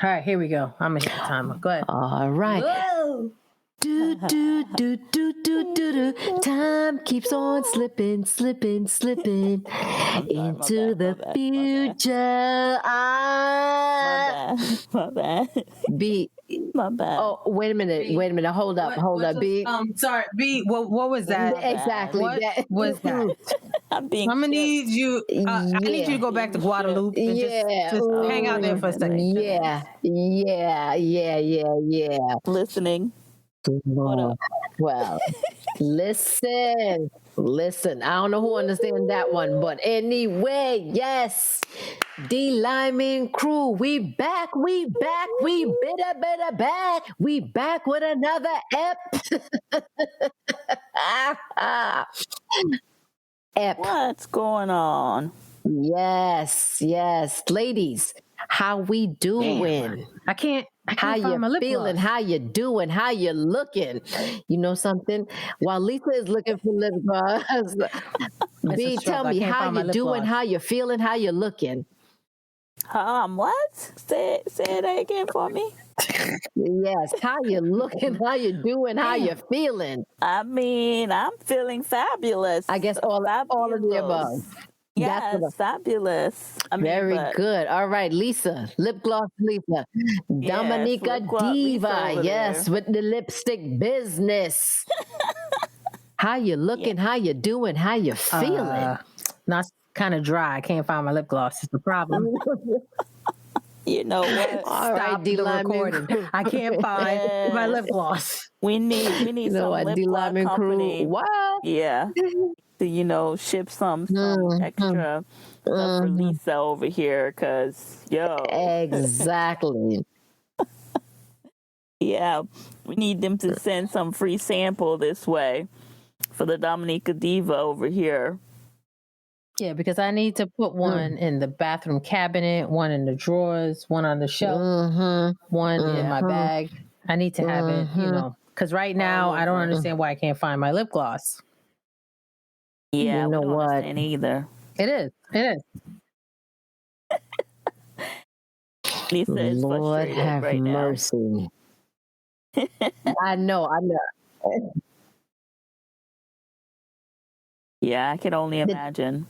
All right, here we go. I'm gonna hit the timer. Go ahead. All right. Whoa. Do, do, do, do, do, do, do. Time keeps on slipping, slipping, slipping into the future. My bad. B. My bad. Oh, wait a minute. B. Wait a minute. Hold up. B. Sorry, B. What was that? Exactly. What was that? I'm being. I'm gonna need you. I need you to go back to Guadalupe and just hang out there for a second. Yeah. Listening. Well, listen. I don't know who understands that one, but anyway, yes. The Limin crew, we back. We better back. We back with another ep. What's going on? Yes. Ladies, how we doing? I can't How find my you lip feeling? gloss. How you doing? How you looking? You know something? While Lisa is looking for lip gloss, B, tell me how you doing? How you feeling? How you looking? What? Say that again for me. Yes, how you looking? How you doing? How you feeling? I mean, I'm feeling fabulous. I guess all of the above. Yes, fabulous. Very good. All right, Lisa, lip gloss Lisa. Dominica Diva, yes, with the lipstick business. How you looking? How you doing? How you feeling? Not kind of dry. I can't find my lip gloss. It's the problem. You know what? Stop the recording. I can't find my lip gloss. We need some lip gloss company. What? Yeah. To ship some extra stuff for Lisa over here, cause exactly. Yeah, we need them to send some free sample this way for the Dominica Diva over here. Yeah, because I need to put one in the bathroom cabinet, one in the drawers, one on the shelf, one in my bag. I need to have it, because right now I don't understand why I can't find my lip gloss. Yeah, you know what? Understand either. It is. Lisa is Lord have right mercy. I know. Yeah, I can only imagine.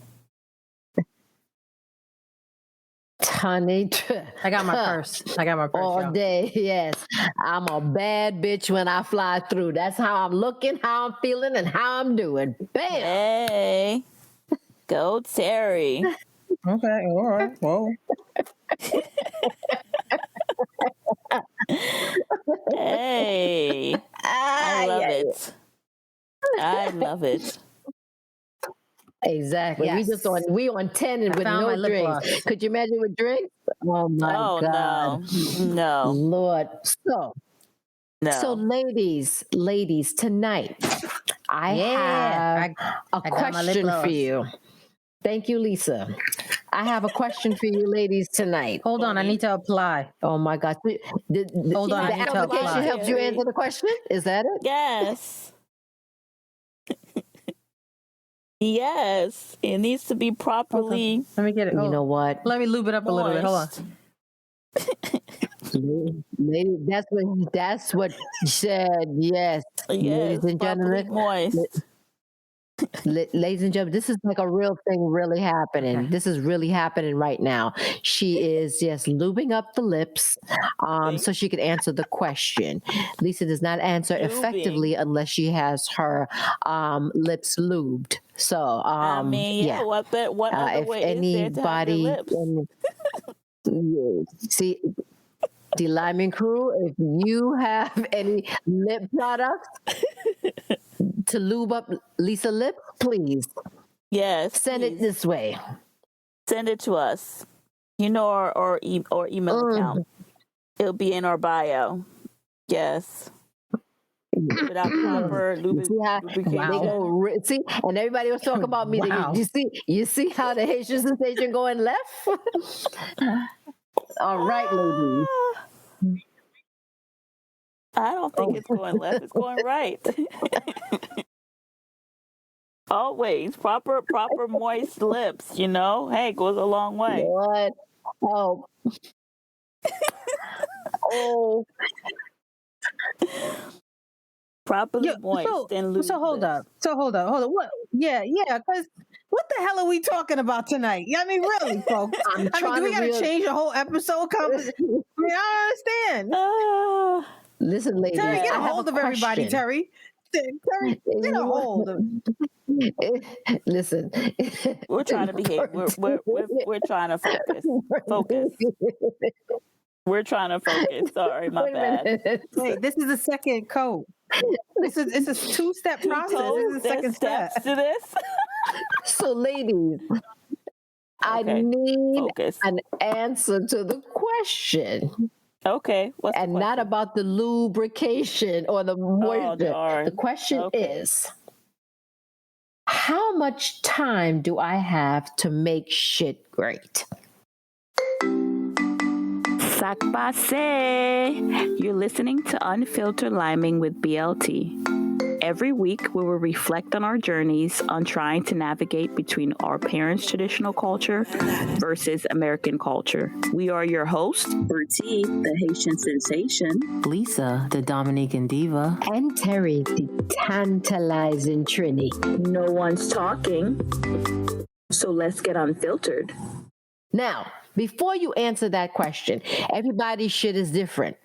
Honey, I got my purse. All day, yes. I'm a bad bitch when I fly through. That's how I'm looking, how I'm feeling, and how I'm doing. Bam! Hey, go Terry. Okay, all right. Whoa. Hey, I love it. Exactly. Yes. We on 10 and with no drinks. Could you imagine with drinks? Oh my God. No. Lord. So no. ladies, tonight I have a question for you. Thank you, Lisa. I have a question for you ladies tonight. Hold on, I need to apply. Oh my God. Hold on, I need to apply. The application helps you answer the question? Is that it? Yes. Yes, it needs to be properly. Okay. Let me get it. You know what? Let me lube it up a little bit. Hold on. Lady, that's what she said. Yes. Ladies and gentlemen. Moist. Ladies and gentlemen, this is like a real thing really happening. Okay. This is really happening right now. She is lubing up the lips so she could answer the question. Lisa does not answer effectively unless she has her lips lubed. So what other way is there to have your lips? See, the Limin crew, if you have any lip products to lube up Lisa lip, please. Yes. Send it this way. Send it to us. Our email account. It'll be in our bio. Yes. Without proper lubrication. See, and everybody was talking about me. Wow. You see how the Haitian sensation going left? All right, ladies. I don't think it's going left. It's going right. Always proper moist lips. Hey, goes a long way. What? Oh. Oh, Properly Yeah. moist and So hold lubeless. up. Hold up. What? Yeah. Because what the hell are we talking about tonight? Yeah, I mean, really, folks. I'm I mean, do trying we to got to real. change the whole episode? I mean, I don't understand. Ah, Listen, Terry, ladies, get yeah. a I have a hold of everybody. question. Terry, get a hold of. Listen, We're trying to behave. We're trying to focus. Focus. We're trying to focus. Sorry, my Wait a bad. minute. Wait, this is the second code. It's a 2-step 2 process. This codes. is the There's second steps step. to this. So, ladies, I Okay. need Focus. an answer to the question. Okay. What's the And question? not about the lubrication or the moisture. darn. The question Okay. is, how much time do I have to make shit great? Sac passe. You're listening to Unfiltered Liming with BLT. Every week, we will reflect on our journeys on trying to navigate between our parents' traditional culture versus American culture. We are your hosts, Bertie, the Haitian sensation. Lisa, the Dominican diva. And Terry, the tantalizing Trini. No one's talking, so let's get unfiltered. Now, before you answer that question, everybody's shit is different.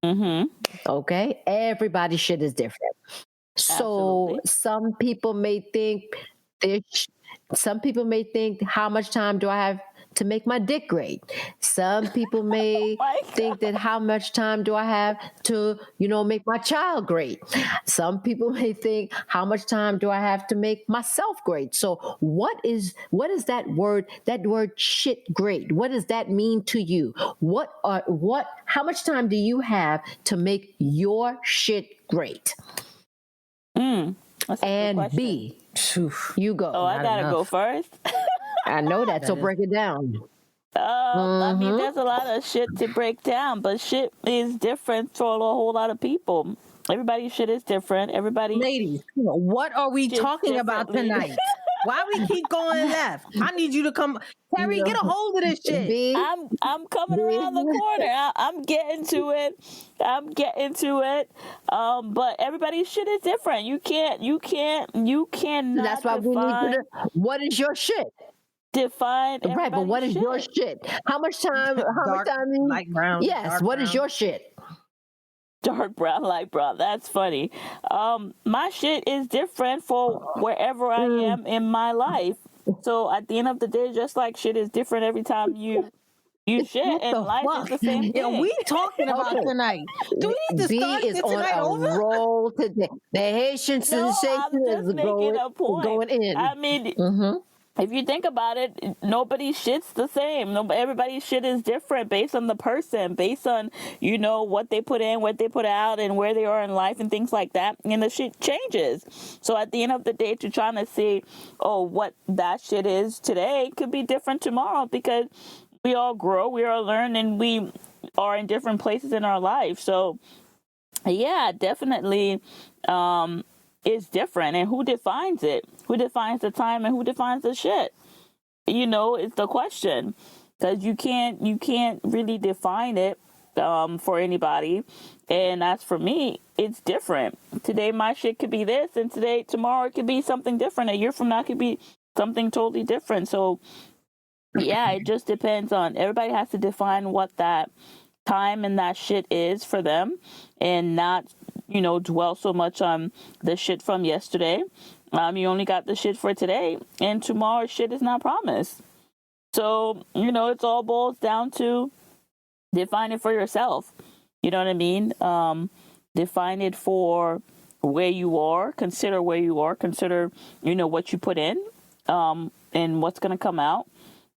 Mm-hmm. Okay? Everybody's shit is different. So Absolutely. some people may think how much time do I have to make my dick great? Some people may My think that how much time do I have to, make my child great? Some people may think how much time do I have to make myself great? So what is that word shit great? What does that mean to you? How much time do you have to make your shit great? That's a good And question. B, you go. Oh, I gotta go first. I know that, so break it down. I mean, there's a lot of shit to break down, but shit is different for a whole lot of people. Everybody's shit is different. Everybody. Ladies, what are we Shit's talking about differently. tonight? Why we keep going left? I need you to come. Terry, get a hold of this shit. B, I'm coming around the corner. I'm getting to it. But everybody's shit is different. You cannot. that's why we need to. What is your shit? Define Right, but what is shit. your shit? How much time? Light brown. Yes, what is your shit? Dark brown, light brown. That's funny. My shit is different for wherever I am in my life. So at the end of the day, just like shit is different every time you shit, What and the life fuck? is the same thing. Yeah, we talking about tonight. Do we need to B start is it on tonight a over? roll today. The Haitian No, sensation I'm just is making a point. going in. I mean, if you think about it, nobody's shit's the same. Everybody's shit is different based on the person, based on, what they put in, what they put out, and where they are in life and things like that. And the shit changes. So at the end of the day, you're trying to see, what that shit is today could be different tomorrow, because we all grow, we all learn, and we are in different places in our life. So yeah, definitely, is different. And who defines it? Who defines the time and who defines the shit? It's the question, because you can't really define it for anybody. And as for me, it's different. Today my shit could be this, and tomorrow it could be something different. A year from now it could be something totally different. So yeah, it just depends on, everybody has to define what that time and that shit is for them, and not dwell so much on the shit from yesterday. You only got the shit for today, and tomorrow's shit is not promised. So it's all boils down to define it for yourself. You know what I mean? Define it for where you are. Consider where you are. Consider what you put in, and what's going to come out,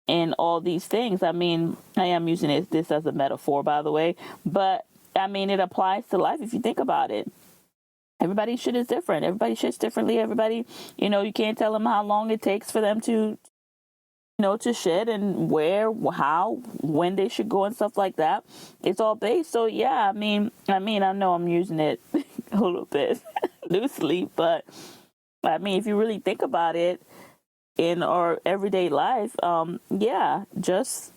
and all these things. I mean, I am using this as a metaphor, by the way, but I mean, it applies to life if you think about it. Everybody's shit is different. Everybody shits differently. Everybody, you can't tell them how long it takes for them to, to shit, and where, how, when they should go and stuff like that. It's all based. So yeah, I mean, I know I'm using it a little bit loosely, but I mean, if you really think about it, in our everyday life, just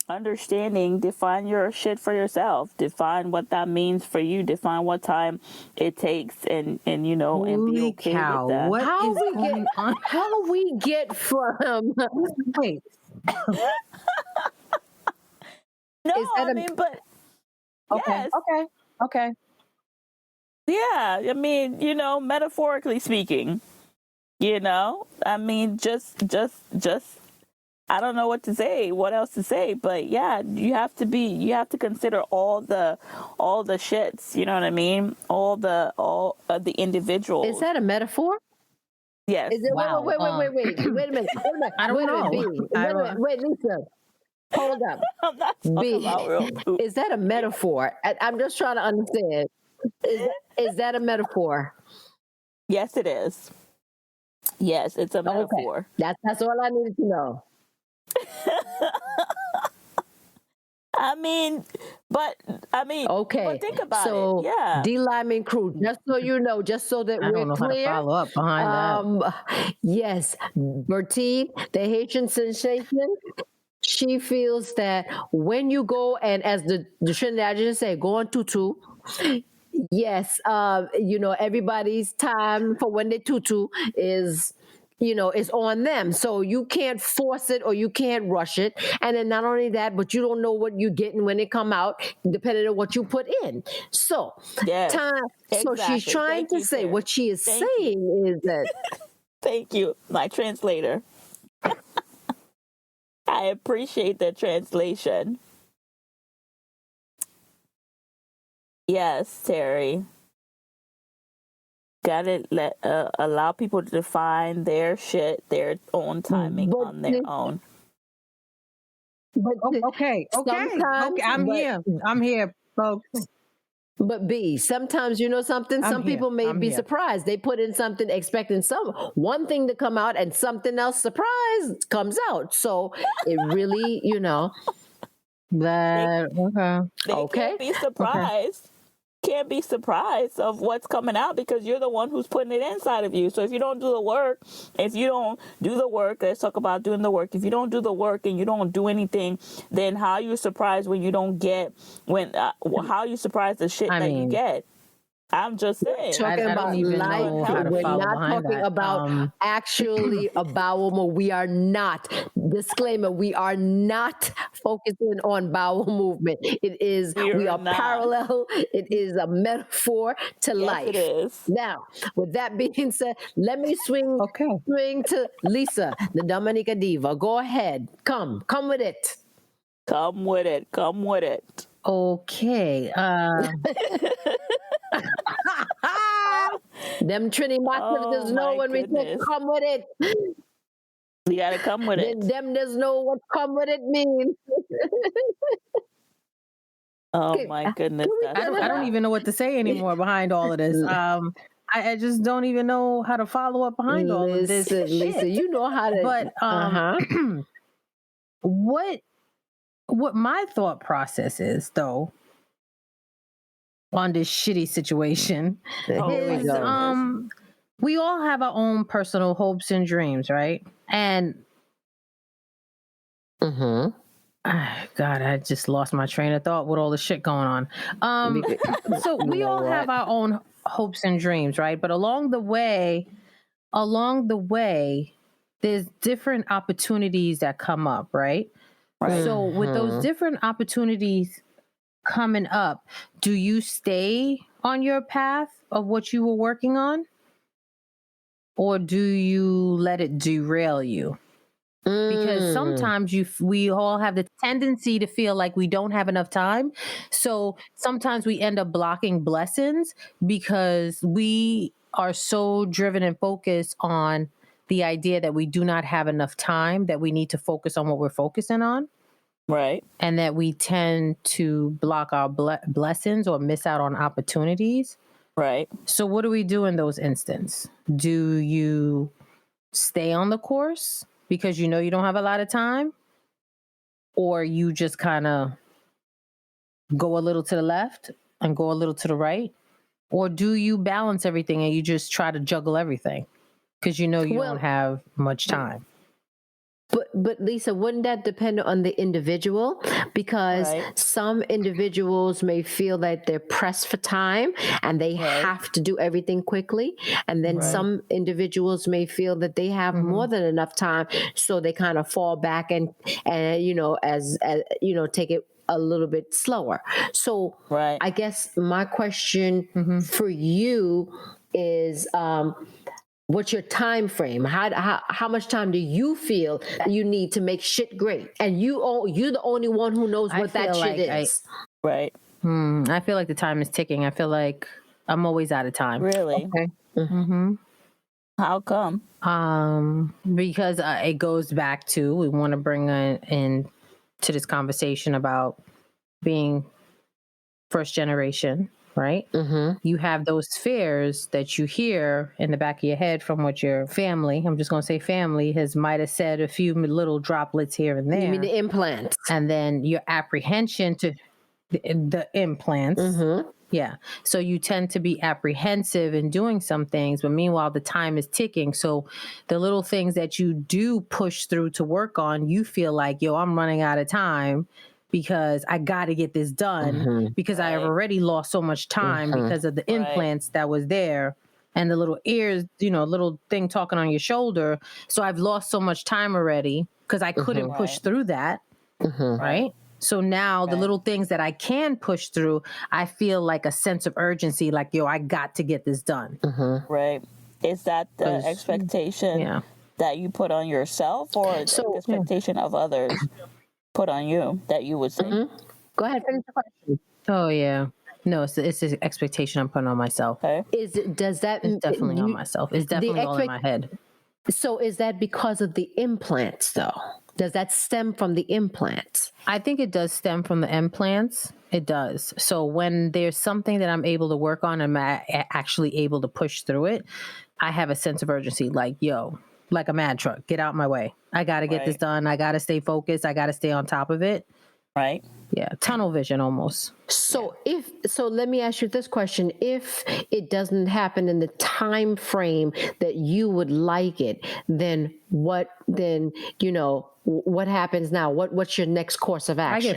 understanding, define your shit for yourself. Define what that means for you. Define what time it takes, and you know, and be Holy okay cow! with that. What How is we going get? on? How we get from? Wait, No, Is that I a mean, but okay, yes, okay. yeah. I mean, you know, metaphorically speaking, you know, I mean, just. I don't know what to say, what else to say, but yeah, you have to consider all the shits, you know what I mean? All of the individuals. Is that a metaphor? Yes. Is it? Wow. Wait a minute. I don't know. B. I Wait a minute. don't. Wait, Lisa. Hold up. I'm not talking B. about real poop. Is that a metaphor? I'm just trying to understand. Is that a metaphor? Yes, it is. Yes, it's a Okay. metaphor. That's all I needed to know. I mean, Okay. but think about so, it. Yeah. D-Limin crew, just so you know, just so that I we're don't know how to clear. follow up behind that. Yes, Bertine, the Haitian sensation, she feels that when you go, and as the Trinidadians say, go on tutu. Yes, you know, everybody's time for when they tutu is, you know, is on them. So you can't force it or you can't rush it. And then not only that, but you don't know what you're getting when it come out, depending on what you put in. So Yes. time. So she's Exactly. trying Thank to you, say Terry. what she is Thank saying is that Thank you, my translator. I appreciate the translation. Yes, Terry. Gotta allow people to define their shit, their own timing but on their own. but Okay. sometimes I'm here, folks. But B, sometimes you know something, some people may be surprised. They put in something expecting one thing to come out and something else surprise comes out. So it really, you know. That They can't be surprised. Can't be surprised of what's coming out because you're the one who's putting it inside of you. So if you don't do the work, let's talk about doing the work. If you don't do the work and you don't do anything, then how are you surprised when you don't get how are you surprised the shit that you get? I'm just saying. Talking I about don't even life. know how to We're follow not behind talking that. about actually a bowel movement. We are not. Disclaimer: we are not focusing on bowel movement. It is. We are not. parallel. It is a metaphor to life. It is. Now, with that being said, let me swing to Lisa, the Dominica Diva. Go ahead. Come with it. Come with it. Okay. Them Trini Masters know when we say come with it. You gotta come with it. Them does know what come with it means. Oh my goodness. I don't even know what to say anymore behind all of this. I just don't even know how to follow up behind all of this. Lisa, you know how to. But what my thought process is, though, on this shitty situation is we all have our own personal hopes and dreams, right? And God, I just lost my train of thought with all the shit going on. So we all have our own hopes and dreams, right? But along the way, there's different opportunities that come up, right? So with those different opportunities coming up, do you stay on your path of what you were working on? Or do you let it derail you? Because sometimes we all have the tendency to feel like we don't have enough time. So sometimes we end up blocking blessings because we are so driven and focused on the idea that we do not have enough time, that we need to focus on what we're focusing on. Right. And that we tend to block our blessings or miss out on opportunities. Right. So what do we do in those instances? Do you stay on the course because you know you don't have a lot of time? Or you just kind of go a little to the left and go a little to the right? Or do you balance everything and you just try to juggle everything because you know you don't have much time? But Lisa, wouldn't that depend on the individual? Because Right. some individuals may feel that they're pressed for time and they have to do everything quickly, and then some individuals may feel that they have more than enough time, so they kind of fall back and as take it a little bit slower. So Right. I guess my question for you is, what's your time frame? How much time do you feel you need to make shit great? And you're the only one who knows what that shit is. Right. I feel like the time is ticking. I feel like I'm always out of time. Really? Okay. How come? Because it goes back to, we want to bring in to this conversation about being first generation, right? You have those fears that you hear in the back of your head from what your family, I'm just going to say family, might have said a few little droplets here and there. You mean the implants? And then your apprehension to the implants. Yeah. So you tend to be apprehensive in doing some things, but meanwhile, the time is ticking. So the little things that you do push through to work on, you feel like, yo, I'm running out of time because I got to get this done because I have already lost so much time because of the implants that was there and the little ears, little thing talking on your shoulder. So I've lost so much time already because I couldn't push through that. Right. So now the little things that I can push through, I feel like a sense of urgency, like, yo, I got to get this done. Right. Is that the expectation that you put on yourself, or the expectation of others put on you that you would say? Go ahead, finish the question. Oh, yeah. No, it's the expectation I'm putting on myself. Okay. It's definitely on myself. It's definitely all in my head. So is that because of the implants, though? Does that stem from the implants? I think it does stem from the implants. It does. So when there's something that I'm able to work on and I'm actually able to push through it, I have a sense of urgency, like, yo, like a mad truck, get out my way. I got to get this done. I got to stay focused. I got to stay on top of it. Right. Yeah. Tunnel vision almost. So let me ask you this question. If it doesn't happen in the time frame that you would like it, then what happens now? What's your next course of action? I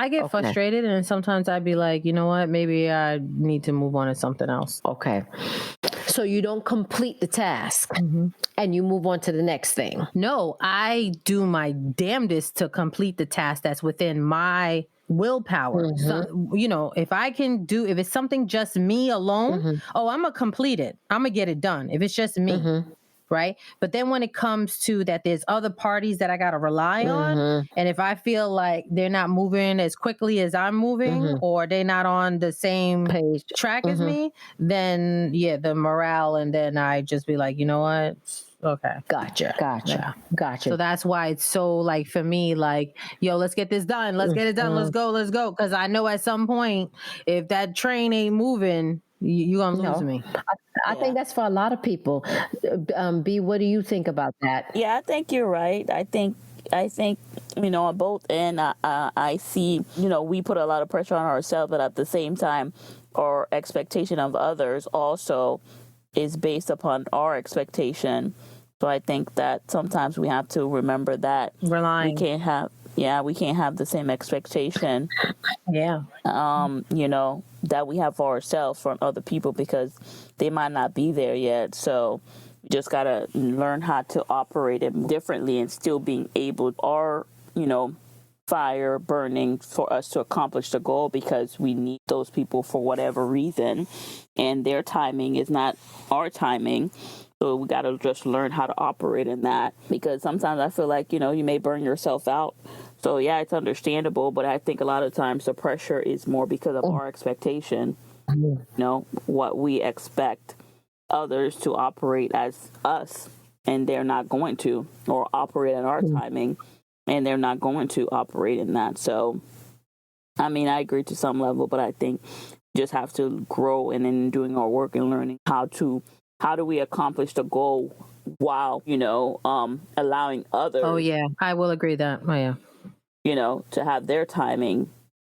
get frustrated. And sometimes I'd be like, you know what? Maybe I need to move on to something else. Okay. So you don't complete the task and you move on to the next thing. No, I do my damnedest to complete the task that's within my willpower. So, if it's something just me alone, I'm going to complete it. I'm going to get it done. If it's just me. Right. But then when it comes to that, there's other parties that I got to rely on. And if I feel like they're not moving as quickly as I'm moving or they're not on the same track as me, then the morale. And then I just be like, you know what? Okay. Gotcha. So that's why it's so, like, for me, like, yo, let's get this done. Let's get it done. Let's go. Because I know at some point, if that train ain't moving, you're going to lose me. I think that's for a lot of people. B, what do you think about that? Yeah, I think you're right. I think on both ends, I see, we put a lot of pressure on ourselves, but at the same time, our expectation of others also is based upon our expectation. So I think that sometimes we have to remember that we can't have the same expectation. That we have for ourselves from other people, because they might not be there yet. So we just got to learn how to operate it differently and still being able, our, fire burning for us to accomplish the goal, because we need those people for whatever reason, and their timing is not our timing. So we got to just learn how to operate in that, because sometimes I feel like, you may burn yourself out. So yeah, it's understandable, but I think a lot of times the pressure is more because of our expectation, what we expect others to operate as us, and they're not going to, or operate in our timing, and they're not going to operate in that. So, I mean, I agree to some level, but I think we just have to grow, and in doing our work and learning how do we accomplish the goal while, allowing others. Oh yeah, I will agree that. Oh yeah. To have their timing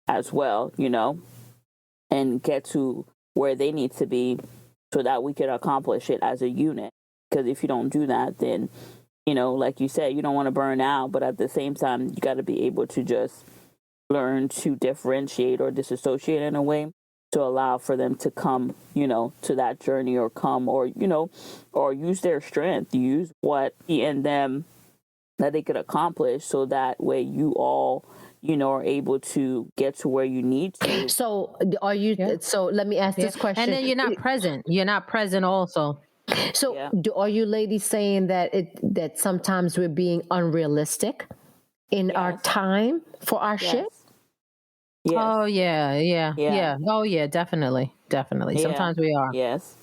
as well, and get to where they need to be so that we can accomplish it as a unit. Because if you don't do that, then like you said, you don't want to burn out, but at the same time, you got to be able to just learn to differentiate or disassociate in a way to allow for them to come, to that journey, or come, or, or use their strength, use what in them that they could accomplish, so that way you all, are able to get to where you need to. So are you, so let me ask this question. And then you're not present also. So are you ladies saying that that sometimes we're being unrealistic in our time for our shit? Yes. Oh yeah. Oh yeah, definitely. Sometimes we are. Yes,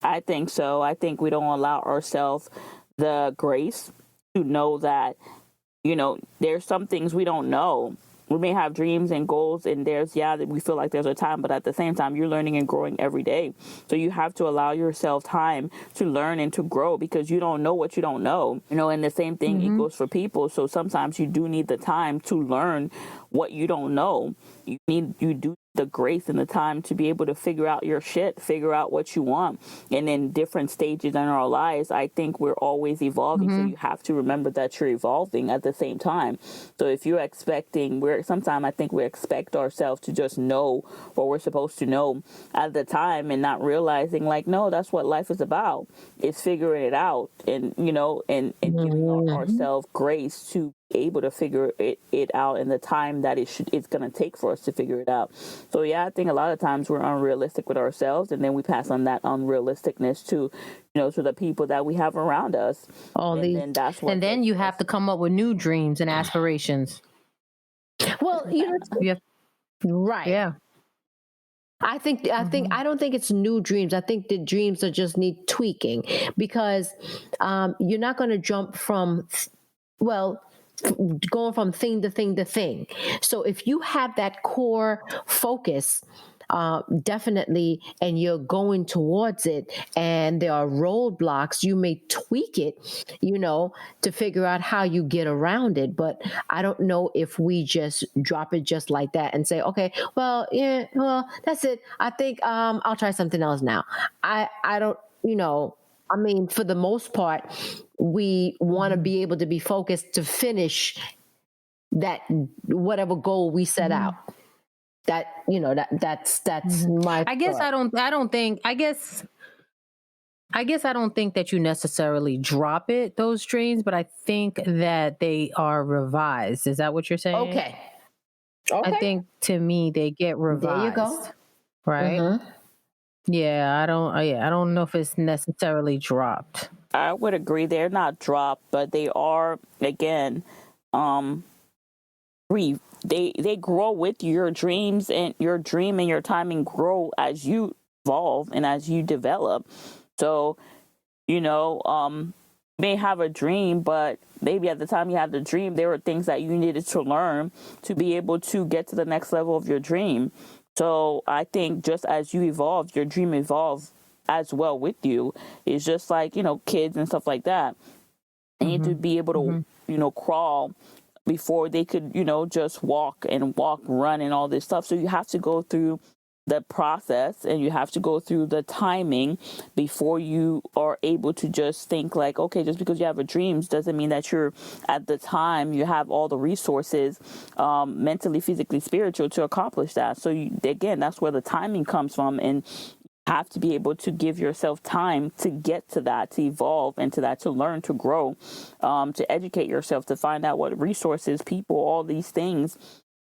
I think so. I think we don't allow ourselves the grace to know that, there's some things we don't know. We may have dreams and goals, and that we feel like there's a time, but at the same time, you're learning and growing every day. So you have to allow yourself time to learn and to grow, because you don't know what you don't know. And the same thing, it goes for people. So sometimes you do need the time to learn what you don't know. You do the grace and the time to be able to figure out your shit, figure out what you want. And in different stages in our lives, I think we're always evolving. So you have to remember that you're evolving at the same time. So if you're expecting, sometimes I think we expect ourselves to just know what we're supposed to know at the time, and not realizing, like, no, that's what life is about. It's figuring it out, and and giving ourselves grace to be able to figure it out in the time that it's going to take for us to figure it out. So I think a lot of times we're unrealistic with ourselves, and then we pass on that unrealisticness to to the people that we have around us. And then you have to come up with new dreams and aspirations. Well, right. Yeah. I don't think it's new dreams. I think the dreams are just need tweaking, because you're not going to jump from, going from thing to thing to thing. So if you have that core focus, definitely, and you're going towards it, and there are roadblocks, you may tweak it, to figure out how you get around it. But I don't know if we just drop it just like that and say, okay, that's it. I think I'll try something else now. I don't, I mean, for the most part, we want to be able to be focused to finish that whatever goal we set out. That that's my. I guess I don't think that you necessarily drop those dreams, but I think that they are revised. Is that what you're saying? Okay. I think, to me, they get revised. There you go. Right. Yeah, I don't know if it's necessarily dropped. I would agree, they're not dropped, but they are, again, they grow with your dreams, and your dream and your timing grow as you evolve and as you develop. So, may have a dream, but maybe at the time you had the dream, there were things that you needed to learn to be able to get to the next level of your dream. So I think just as you evolve, your dream evolves as well with you. It's just like, kids and stuff like that. They need to be able to, crawl before they could, just walk, run, and all this stuff. So you have to go through the process, and you have to go through the timing before you are able to just think like, okay, just because you have a dream doesn't mean that you're at the time you have all the resources, mentally, physically, spiritual, to accomplish that. So again, that's where the timing comes from, and have to be able to give yourself time to get to that, to evolve into that, to learn, to grow, to educate yourself, to find out what resources, people, all these things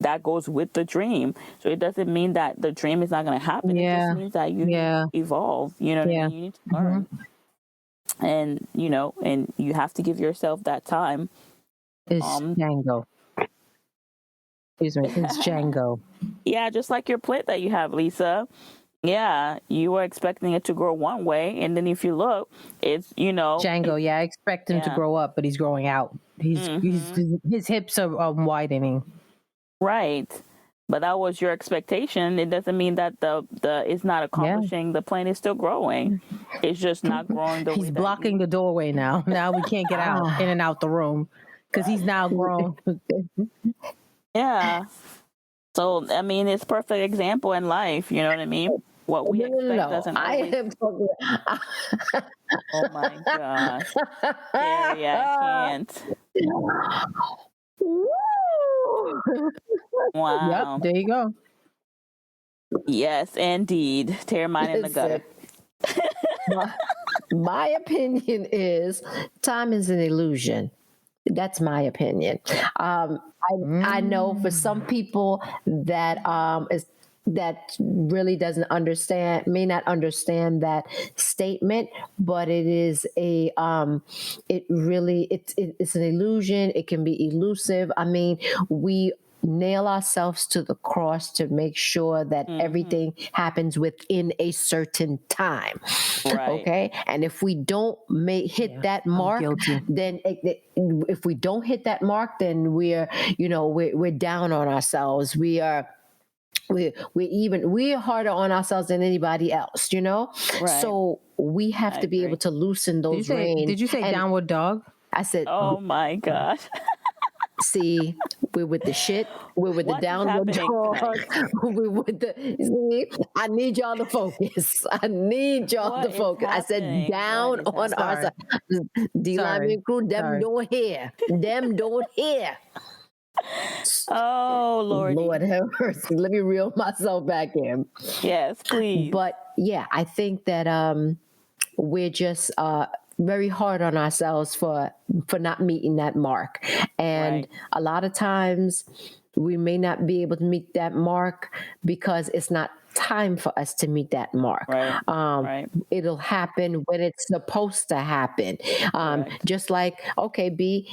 that goes with the dream. So it doesn't mean that the dream is not going to happen. It just means that you evolve, what I mean? You need to learn. And, and you have to give yourself that time. It's Django. Excuse me, it's Django. Yeah, just like your plant that you have, Lisa. Yeah, you were expecting it to grow one way, and then if you look, it's Django. Yeah, I expect him to grow up, but he's growing out. His hips are widening. Right, but that was your expectation. It doesn't mean that the it's not accomplishing. The plant is still growing. It's just not growing the way. He's blocking the doorway now. Now we can't get out in and out the room because he's now grown. Yeah. So I mean, it's a perfect example in life. You know what I mean? what we expect No. doesn't I always. am talking. Oh my gosh, Carrie, I can't. Woo! Yep, Wow. there you go. Yes, indeed. Tear mine in the gutter. Listen, my opinion is time is an illusion. That's my opinion. I know for some people that that really doesn't understand, may not understand that statement, but it is a it really it's an illusion. It can be elusive. I mean, we nail ourselves to the cross to make sure that everything happens within a certain time. Right. Okay, and if we don't hit that mark, then if we don't hit that mark, then we're down on ourselves. We're harder on ourselves than anybody else, Right. So we have I to be agree. able to loosen those reins. Did you say downward dog? I said, Oh my gosh. see, we're with the shit. We're with What the is downward happening dog. We're with the. See, I need y'all to focus. I need y'all What to is focus. I happening? said down What is on our happening? side. D-Limin crew, them Sorry. don't hear. Them don't hear. Oh Lord. Lord have mercy. Let me reel myself back in. Yes, please. But yeah, I think that we're just very hard on ourselves for not meeting that mark. And a lot of times we may not be able to meet that mark because it's not time for us to meet that mark. Right. It'll happen when it's supposed to happen. Just like, okay, B,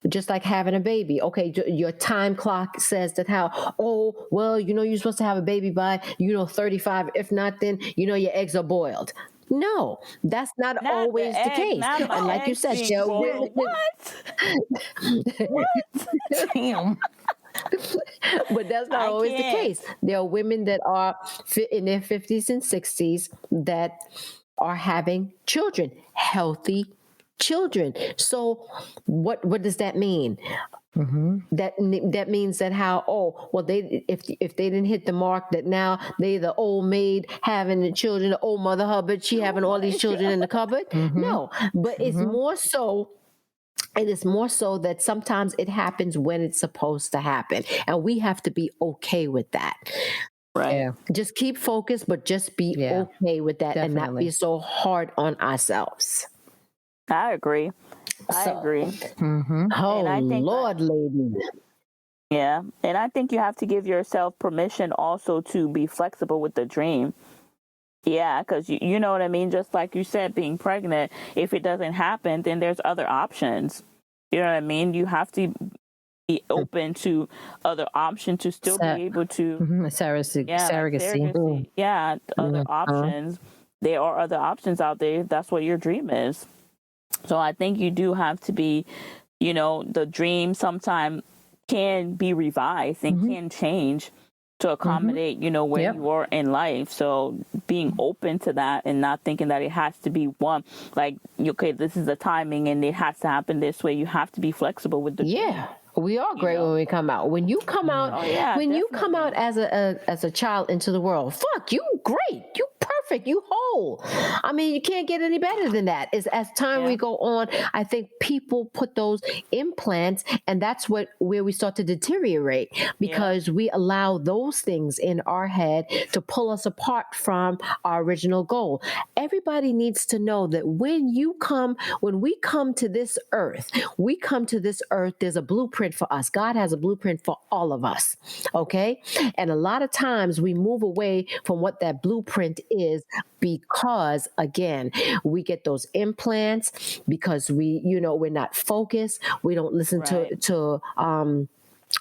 just like having a baby. Okay, your time clock says that you're supposed to have a baby by, 35. If not, then, your eggs are boiled. No, that's not always the case. And like you said, Damn. but that's not always the case. There are women that are in their 50s and 60s that are having children, healthy children. So what does that mean? That means that if they didn't hit the mark, that now they the old maid having the children, the old Mother Hubbard, she having all these children in the cupboard. No, but it's more so. It is more so that sometimes it happens when it's supposed to happen, and we have to be okay with that. Right. Yeah. Just keep focused, but just be okay with that, and not be so hard on ourselves. I agree. Oh, and I think Lord, lady. Yeah. And I think you have to give yourself permission also to be flexible with the dream. Yeah, because you know what I mean? Just like you said, being pregnant, if it doesn't happen, then there's other options. You know what I mean? You have to be open to other options to still be able to... surrogacy. Yeah, other options. There are other options out there. That's what your dream is. So I think you do have to be, the dream sometimes can be revised and can change to accommodate, where you are in life. So being open to that and not thinking that it has to be one, like, okay, this is the timing and it has to happen this way. You have to be flexible with the dream. We are great when we come out. When you come out, you come out as a child into the world, fuck, you great, you perfect, you whole. I mean, you can't get any better than that. As time we go on, I think people put those implants, and that's where we start to deteriorate, because we allow those things in our head to pull us apart from our original goal. Everybody needs to know that when we come to this earth, there's a blueprint for us. God has a blueprint for all of us. Okay. And a lot of times we move away from what that blueprint is because, again, we get those implants because we're not focused. We don't listen to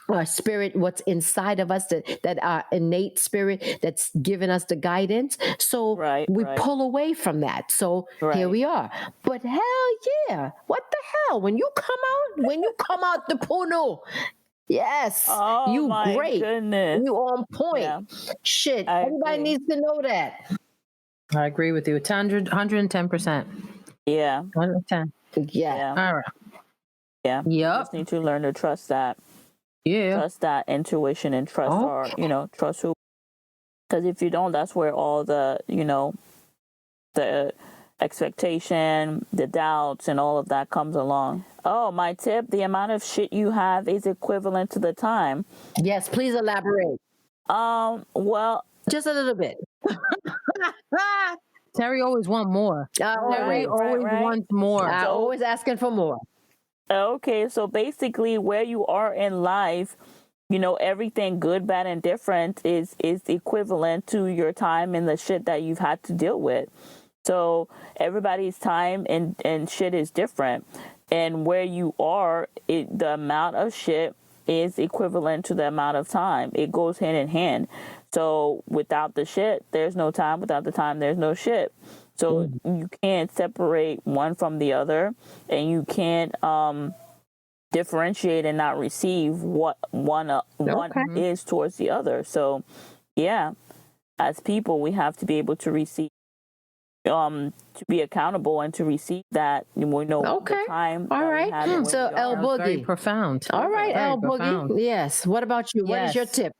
our spirit, what's inside of us, that our innate spirit that's given us the guidance. So we pull away from that. So here we are. But hell yeah, what the hell? When you come out the Puno, yes, you great. Goodness. You on point. Shit, everybody needs to know that. I agree with you. It's 110%. Yeah. 110. Yeah. All right. Yeah. Yep. You just need to learn to trust that. Yeah. Trust that intuition and trust trust who. Because if you don't, that's where all the, the expectation, the doubts, and all of that comes along. Oh, my tip, the amount of shit you have is equivalent to the time. Yes, please elaborate. Well, just a little bit. Terry always wants more. Terry always wants more. I'm always asking for more. Okay, so basically where you are in life, everything good, bad, and different is equivalent to your time and the shit that you've had to deal with. So everybody's time and shit is different. And where you are, the amount of shit is equivalent to the amount of time. It goes hand in hand. So without the shit, there's no time. Without the time, there's no shit. So you can't separate one from the other, and you can't differentiate and not receive what one is towards the other. So, yeah, as people, we have to be able to receive, to be accountable and to receive that. We know the time. All right. So El Boogie, very profound. All right, very El profound. Boogie. Yes. What about you? What is your tip?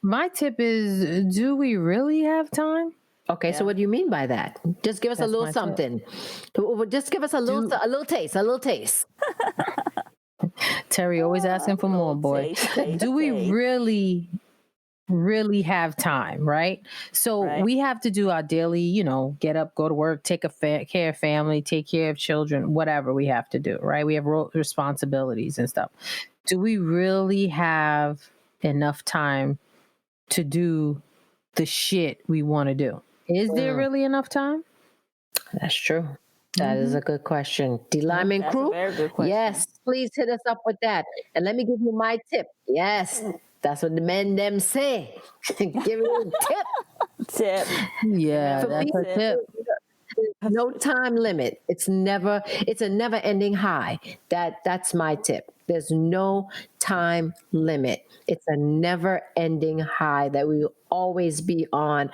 My tip is: do we really have time? Okay, so what do you mean by that? Just give us a little something. Just give us a little taste. A little taste. Terry always asking for more, boy. Do we really have time, right? So we have to do our daily, get up, go to work, take care of family, take care of children, whatever we have to do, right? We have responsibilities and stuff. Do we really have enough time to do the shit we want to do? Is there really enough time? That's true. That is a good question. The Limin crew? Very good question. Yes, please hit us up with that. And let me give you my tip. Yes, that's what the men them say. Give you a tip. Yeah, that's a tip. No time limit. It's a never ending high. That's my tip. There's no time limit. It's a never ending high that we will always be on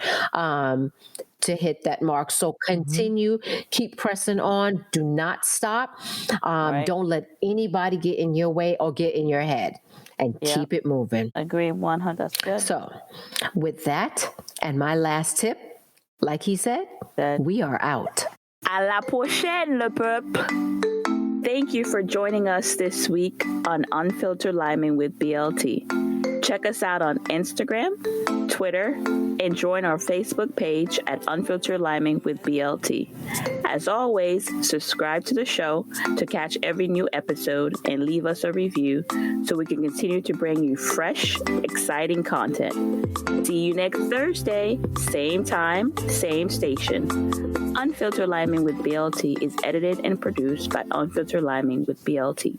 to hit that mark. So continue, keep pressing on. Do not stop. Don't let anybody get in your way or get in your head. And keep it moving. Agree, 100. That's good. So with that, and my last tip, like he said, we are out. À la prochaine, le peuple. Thank you for joining us this week on Unfiltered Liming with BLT. Check us out on Instagram, Twitter, and join our Facebook page at Unfiltered Liming with BLT. As always, subscribe to the show to catch every new episode and leave us a review so we can continue to bring you fresh, exciting content. See you next Thursday, same time, same station. Unfiltered Liming with BLT is edited and produced by Unfiltered Liming with BLT.